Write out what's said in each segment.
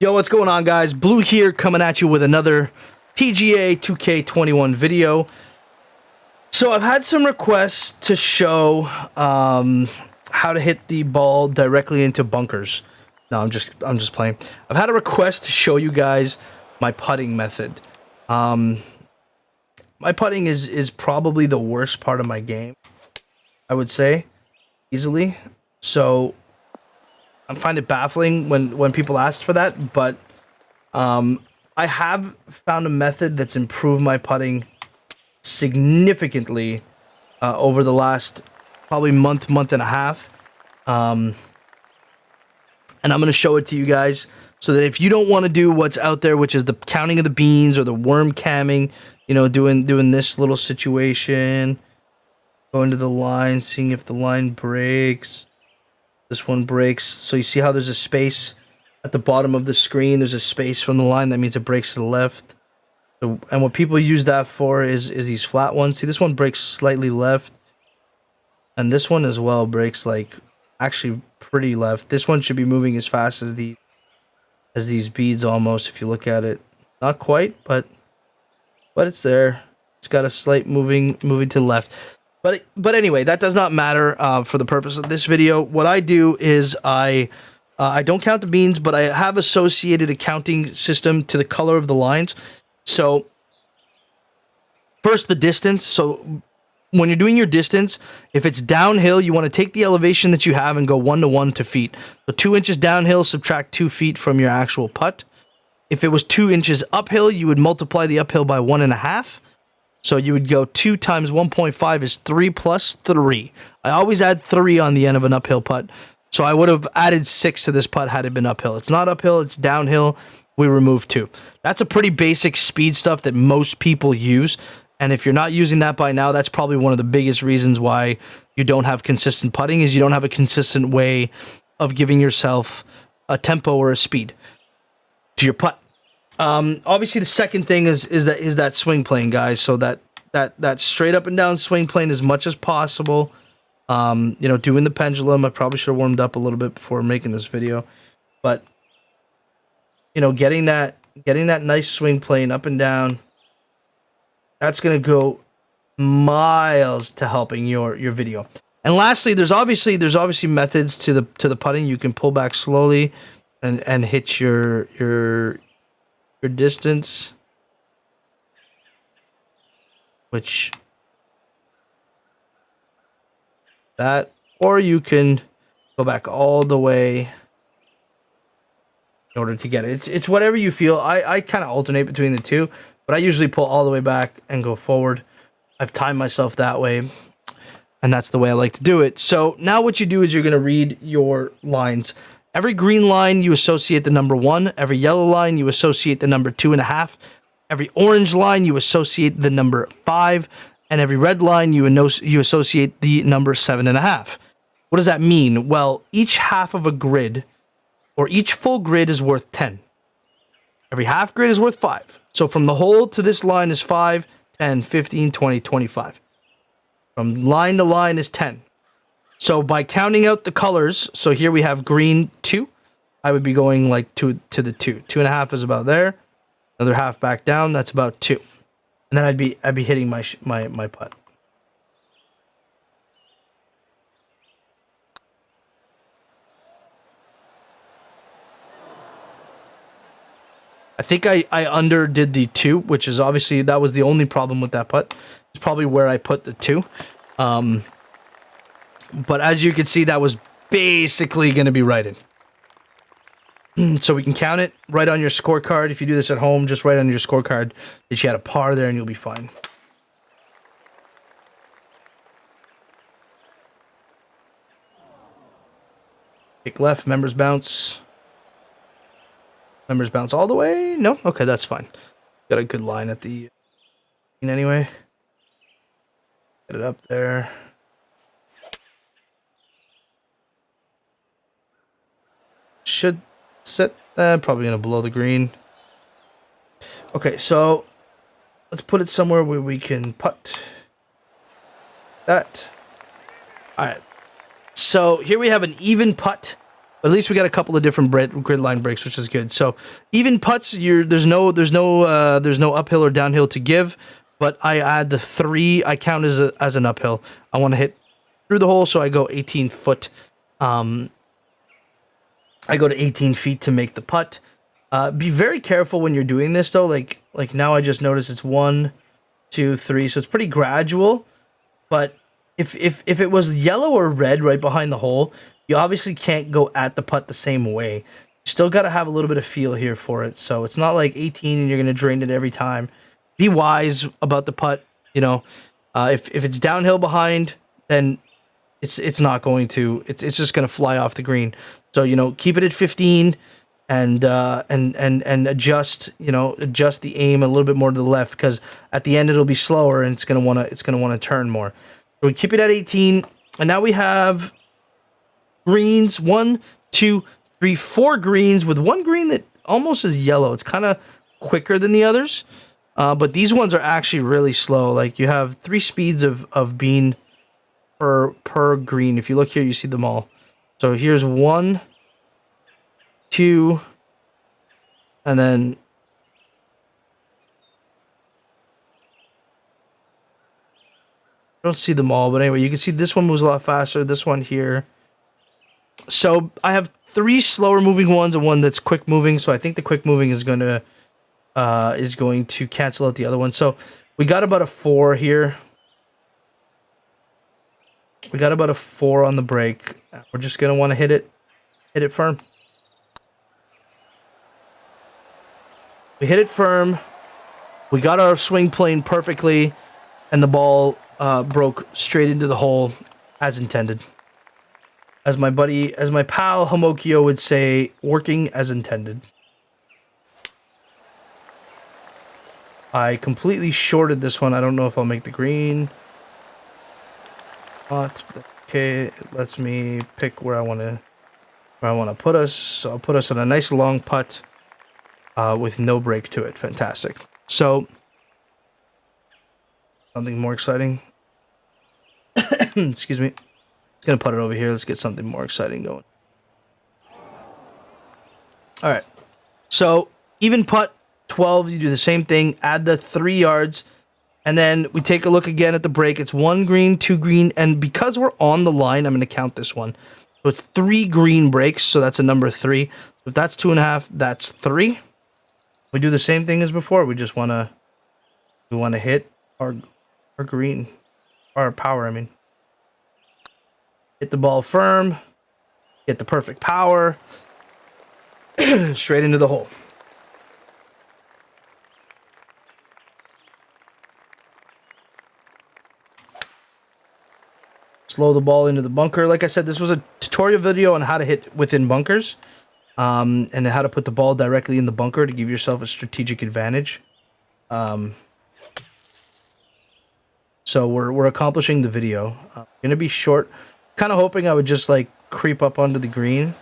Yo, what's going on, guys? Blue here, coming at you with another PGA 2K21 video. So I've had some requests to show how to hit the ball directly into bunkers. No, I'm just playing. I've had a request to show you guys my putting method. My putting is probably the worst part of my game, I would say, easily. So I find it baffling when people ask for that, but I have found a method that's improved my putting significantly over the last probably month and a half. And I'm going to show it to you guys so that if you don't want to do what's out there, which is the counting of the beans or the worm camming, you know, doing this little situation, going to the line, seeing if the line breaks. This one breaks. So you see how there's a space at the bottom of the screen. There's a space from the line. That means it breaks to the left. So, and what people use that for is these flat ones. See, this one breaks slightly left. And this one as well breaks like actually pretty left. This one should be moving as fast as these beads almost, if you look at it. Not quite, but it's there. It's got a slight moving to the left. But anyway, that does not matter for the purpose of this video. What I do is I don't count the beans, but I have associated a counting system to the color of the lines. So first, the distance. So when you're doing your distance, if it's downhill, you want to take the elevation that you have and go 1-to-1 to feet. So 2 inches downhill, subtract 2 feet from your actual putt. If it was 2 inches uphill, you would multiply the uphill by 1.5. So you would go 2 times 1.5 is 3 plus 3. I always add 3 on the end of an uphill putt. So I would have added 6 to this putt had it been uphill. It's not uphill, it's downhill. We remove 2. That's a pretty basic speed stuff that most people use. And if you're not using that by now, that's probably one of the biggest reasons why you don't have consistent putting, is you don't have a consistent way of giving yourself a tempo or a speed to your putt. Obviously the second thing is that swing plane, guys. So that straight up and down swing plane as much as possible. You know, doing the pendulum. I probably should have warmed up a little bit before making this video, but you know, getting that nice swing plane up and down, that's gonna go miles to helping your video. And lastly, there's obviously methods to the putting. You can pull back slowly and hit your distance, which that, or you can go back all the way in order to get it. It's whatever you feel. I kind of alternate between the two, but I usually pull all the way back and go forward. I've timed myself that way, and that's the way I like to do it. So now what you do is you're going to read your lines. Every green line, you associate the number 1. Every yellow line, you associate the number 2.5. Every orange line, you associate the number 5. And every red line, you associate the number 7.5. What does that mean? Well, each half of a grid, or each full grid, is worth 10. Every half grid is worth 5. So from the hole to this line is 5, 10, 15, 20, 25. From line to line is 10. So by counting out the colors, so here we have green 2, I would be going like to the 2. 2.5 is about there. Another half back down, that's about 2. And then I'd be hitting my putt. I think I underdid the 2, which is obviously, that was the only problem with that putt. It's probably where I put the 2. But as you can see, that was basically going to be righted. So we can count it right on your scorecard. If you do this at home, just write on your scorecard that you had a par there and you'll be fine. Kick left, members bounce. Members bounce all the way? No? Okay, that's fine. Got a good line at the anyway. Get it up there. Should sit, probably gonna blow the green. Okay, so let's put it somewhere where we can putt that. All right, so here we have an even putt But at least we got a couple of different grid line breaks, which is good. So even putts, there's no uphill or downhill to give. But I add the 3. I count as an uphill. I want to hit through the hole, so I go 18 foot. I go to 18 feet to make the putt. Be very careful when you're doing this, though. Like now, I just noticed it's 1, 2, 3, so it's pretty gradual. But if it was yellow or red right behind the hole, you obviously can't go at the putt the same way. You still got to have a little bit of feel here for it. So it's not like 18 and you're going to drain it every time. Be wise about the putt. You know, if it's downhill behind, then it's not going to. It's just going to fly off the green. So, you know, keep it at 15 and adjust. You know, adjust the aim a little bit more to the left, because at the end it'll be slower and it's gonna want to turn more. So we keep it at 18, and now we have greens. 1, 2, 3, 4 greens, with one green that almost is yellow. It's kind of quicker than the others, but these ones are actually really slow. Like, you have 3 speeds of bean per green. If you look here, you see them all. So here's 1, 2, and then I don't see them all, but anyway, you can see this one moves a lot faster. This one here. So I have 3 slower moving ones and one that's quick moving. So I think the quick moving is going to cancel out the other one. So we got about a 4 here. We got about a 4 on the break. We're just gonna want to hit it firm. We hit it firm. We got our swing plane perfectly, and the ball broke straight into the hole as intended. As my pal Homokio would say, working as intended. I completely shorted this one. I don't know if I'll make the green. Okay, it lets me pick where I want to put us. So I'll put us on a nice long putt with no break to it. Fantastic. So something more exciting. Excuse me. Just gonna put it over here. Let's get something more exciting going. All right. So even putt 12. You do the same thing. Add the 3 yards. And then we take a look again at the break. It's 1 green, 2 green, and because we're on the line, I'm going to count this one. So it's 3 green breaks, so that's a number 3. So if that's 2.5, that's 3. We do the same thing as before. We just want to hit our green, our power. I mean, hit the ball firm, get the perfect power, straight into the hole. Slow the ball into the bunker. Like I said, this was a tutorial video on how to hit within bunkers, and how to put the ball directly in the bunker to give yourself a strategic advantage. So we're accomplishing the video. Gonna be short. Kind of hoping I would just like creep up onto the green.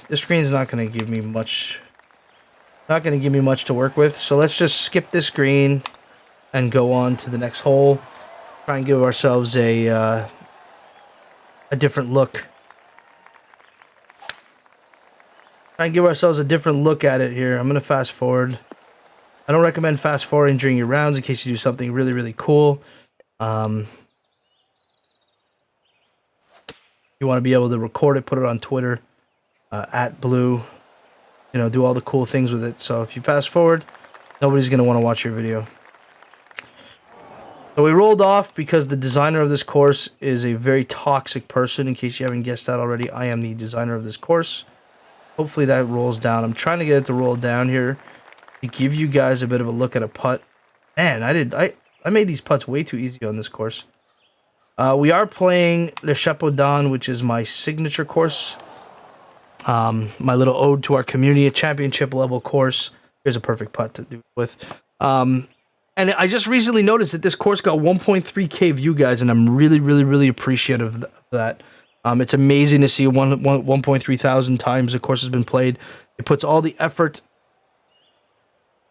This green's not gonna give me much. Not gonna give me much to work with. So let's just skip this green and go on to the next hole. Try and give ourselves a different look. Try and give ourselves a different look at it here. I'm going to fast forward. I don't recommend fast forwarding during your rounds in case you do something really, really cool. You want to be able to record it, put it on Twitter, at Blue, you know, do all the cool things with it. So if you fast forward, nobody's going to want to watch your video. So we rolled off because the designer of this course is a very toxic person. In case you haven't guessed that already, I am the designer of this course. Hopefully that rolls down. I'm trying to get it to roll down here to give you guys a bit of a look at a putt. Man, I made these putts way too easy on this course. We are playing Le Chapeau d'An, which is my signature course. My little ode to our community, a championship level course. Here's a perfect putt to do it with. And I just recently noticed that this course got 1.3K view, guys, and I'm really, really, really appreciative of that. It's amazing to see 1.3 thousand times the course has been played. It puts all the effort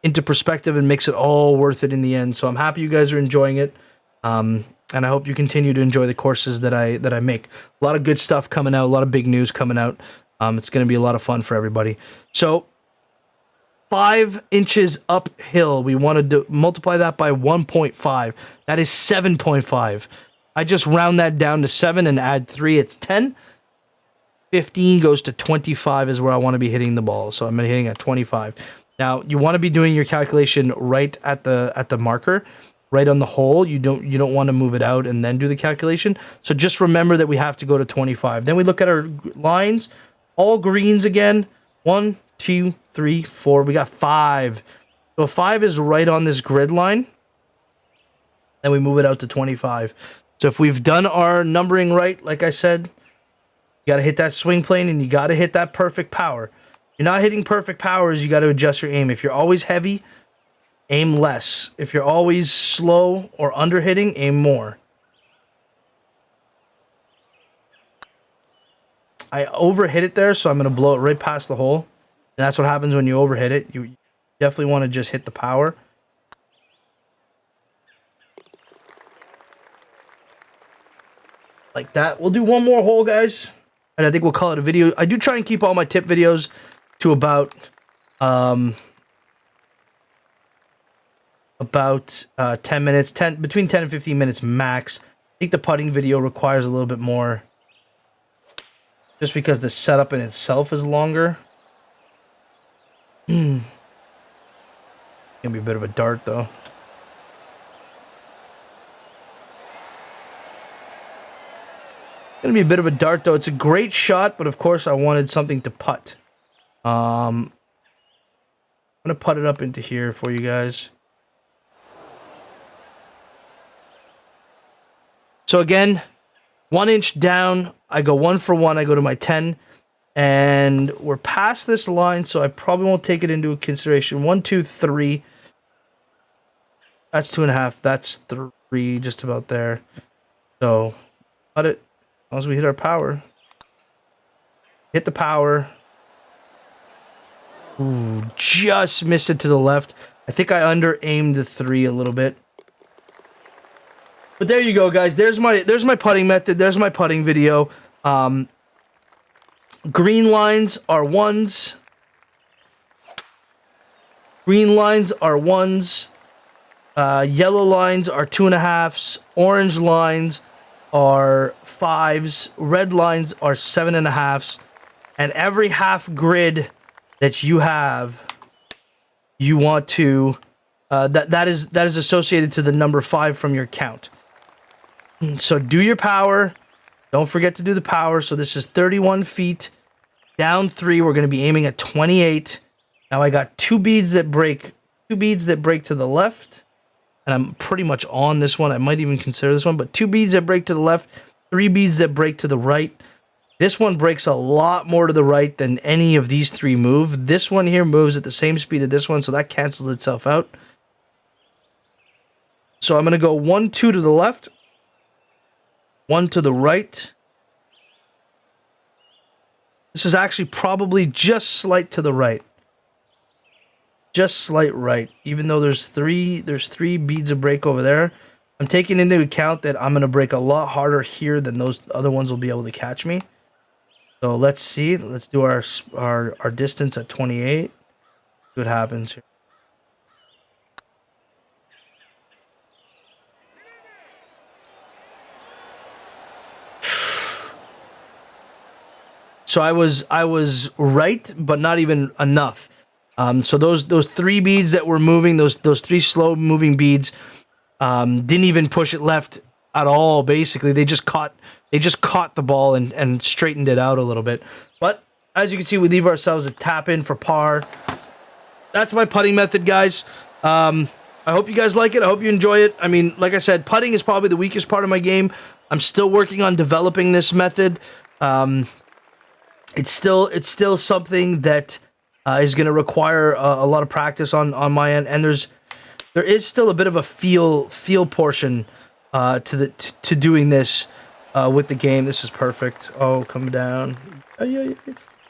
into perspective and makes it all worth it in the end. So I'm happy you guys are enjoying it. and I hope you continue to enjoy the courses that I make. A lot of good stuff coming out, a lot of big news coming out. It's going to be a lot of fun for everybody. So 5 inches uphill, we wanted to multiply that by 1.5. That is 7.5. I just round that down to 7 and add 3. It's 10. 15 goes to 25 is where I want to be hitting the ball. So I'm hitting at 25. Now, you want to be doing your calculation right at the marker, right on the hole. You don't want to move it out and then do the calculation. So just remember that we have to go to 25. Then we look at our lines, all greens again. 1, 2, 3, 4. We got 5. So 5 is right on this grid line. Then we move it out to 25. So if we've done our numbering right, like I said, you got to hit that swing plane and you got to hit that perfect power. If you're not hitting perfect powers, you got to adjust your aim. If you're always heavy, aim less. If you're always slow or under hitting, aim more. I overhit it there, so I'm going to blow it right past the hole. And that's what happens when you overhit it. You definitely want to just hit the power. Like that. We'll do one more hole, guys. And I think we'll call it a video. I do try and keep all my tip videos to about 10 minutes, between 10 and 15 minutes max. I think the putting video requires a little bit more, just because the setup in itself is longer. Gonna be a bit of a dart though. Gonna be a bit of a dart though. It's a great shot, but of course I wanted something to putt. I'm gonna putt it up into here for you guys. So again, 1 inch down, I go 1 for 1, I go to my 10, and we're past this line, so I probably won't take it into consideration. 1, 2, 3. That's 2.5. That's 3, just about there. So, putt it. As long as we hit our power. Hit the power. Ooh, just missed it to the left. I think I under-aimed the 3 a little bit. But there you go, guys. There's my putting method. There's my putting video. Green lines are 1s. Green lines are 1s. Yellow lines are 2.5s. Orange lines are 5s. Red lines are 7.5s. And every half grid that you have, you want to that is associated to the number 5 from your count. So do your power. Don't forget to do the power. So this is 31 feet. Down 3. We're going to be aiming at 28. Now I got 2 beads that break. 2 beads that break to the left. And I'm pretty much on this one. I might even consider this one. But 2 beads that break to the left. 3 beads that break to the right. This one breaks a lot more to the right than any of these 3 move. This one here moves at the same speed as this one. So that cancels itself out. So I'm going to go 1, 2 to the left. 1 to the right. This is actually probably just slight to the right. Just slight right. Even though there's 3 beads of break over there. I'm taking into account that I'm going to break a lot harder here than those other ones will be able to catch me. So let's see. Let's do our distance at 28. See what happens here. So I was right, but not even enough. So those 3 beads that were moving, those 3 slow moving beads, didn't even push it left at all. Basically, they just caught the ball and straightened it out a little bit. But as you can see, we leave ourselves a tap in for par. That's my putting method, guys. I hope you guys like it. I hope you enjoy it. I mean, like I said, putting is probably the weakest part of my game. I'm still working on developing this method. It's still something that is going to require a lot of practice on my end, and there is still a bit of a feel portion to doing this with the game. This is perfect. Oh, come down.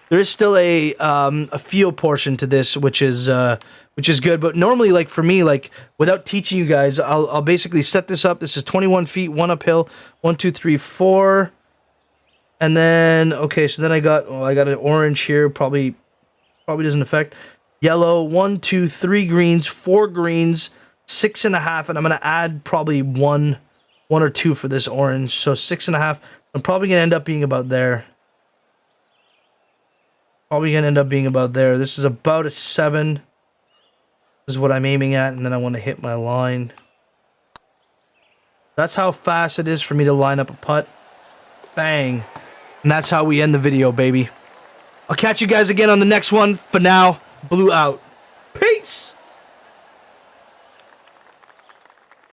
there is still a feel portion to this, which is good. But normally, like for me, like without teaching you guys, I'll basically set this up. This is 21 feet, one uphill, 1, 2, 3, 4, and then okay. So then I got an orange here. Probably doesn't affect. Yellow, 1, 2, 3 greens, 4 greens, 6.5, and I'm gonna add probably one or two for this orange. So 6.5. I'm probably gonna end up being about there. This is about a 7. This is what I'm aiming at, and then I want to hit my line. That's how fast it is for me to line up a putt. Bang. And that's how we end the video, baby. I'll catch you guys again on the next one. For now, Blue out.